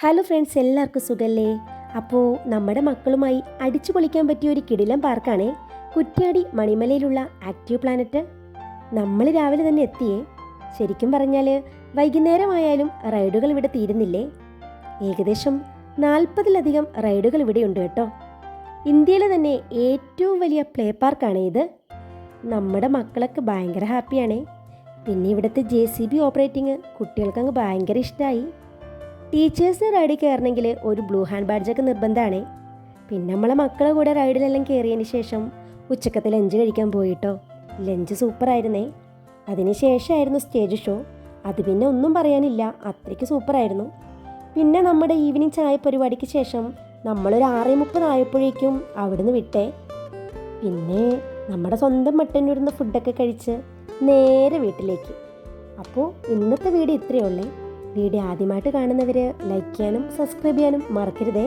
Hello friends, എല്ലാവർക്കും സുഖല്ലേ? അപ്പോൾ നമ്മുടെ മക്കളുമായി അടിച്ചു പൊളിക്കാൻ പറ്റിയ ഒരു കിടിലം പാർക്കാണേ കുറ്റ്യാടി മണിമലയിലുള്ള ആക്റ്റീവ് പ്ലാനറ്റ്. നമ്മൾ രാവിലെ തന്നെ എത്തിയേ. ശരിക്കും പറഞ്ഞാൽ വൈകുന്നേരമായാലും റൈഡുകൾ ഇവിടെ തീരുന്നില്ലേ. ഏകദേശം 40-ലധികം റൈഡുകൾ ഇവിടെയുണ്ട് കേട്ടോ. ഇന്ത്യയിലെ തന്നെ ഏറ്റവും വലിയ പ്ലേ പാർക്കാണ് ഇത്. നമ്മുടെ മക്കളൊക്കെ ഭയങ്കര ഹാപ്പിയാണേ. പിന്നെ ഇവിടുത്തെ JCB ഓപ്പറേറ്റിങ് കുട്ടികൾക്കങ്ങ് ഭയങ്കര ഇഷ്ടമായി. ടീച്ചേഴ്സ് റൈഡിൽ കയറണമെങ്കിൽ ഒരു ബ്ലൂ ഹാൻഡ് ബാഡ്ജൊക്കെ നിർബന്ധമാണ്. പിന്നെ നമ്മളെ മക്കളെ കൂടെ റൈഡിലെല്ലാം കയറിയതിന് ശേഷം ഉച്ചക്കത്തെ ലഞ്ച് കഴിക്കാൻ പോയിട്ടോ. ലഞ്ച് സൂപ്പറായിരുന്നേ. അതിന് ശേഷമായിരുന്നു സ്റ്റേജ് ഷോ. അത് പിന്നെ ഒന്നും പറയാനില്ല, അത്രയ്ക്ക് സൂപ്പറായിരുന്നു. പിന്നെ നമ്മുടെ ഈവനിങ് ചായ പരിപാടിക്ക് ശേഷം നമ്മളൊരു 6:30 ആയപ്പോഴേക്കും അവിടുന്ന് വിട്ടേ. പിന്നെ നമ്മുടെ സ്വന്തം മട്ടന്നൂരുന്ന ഫുഡൊക്കെ കഴിച്ച് നേരെ വീട്ടിലേക്ക്. അപ്പോൾ ഇന്നത്തെ വീഡിയോ ഇത്രയേ ഉള്ളേ. വീഡിയോ ആദ്യമായിട്ട് കാണുന്നവർ ലൈക്ക് ചെയ്യാനും സബ്സ്ക്രൈബ് ചെയ്യാനും മറക്കരുതേ.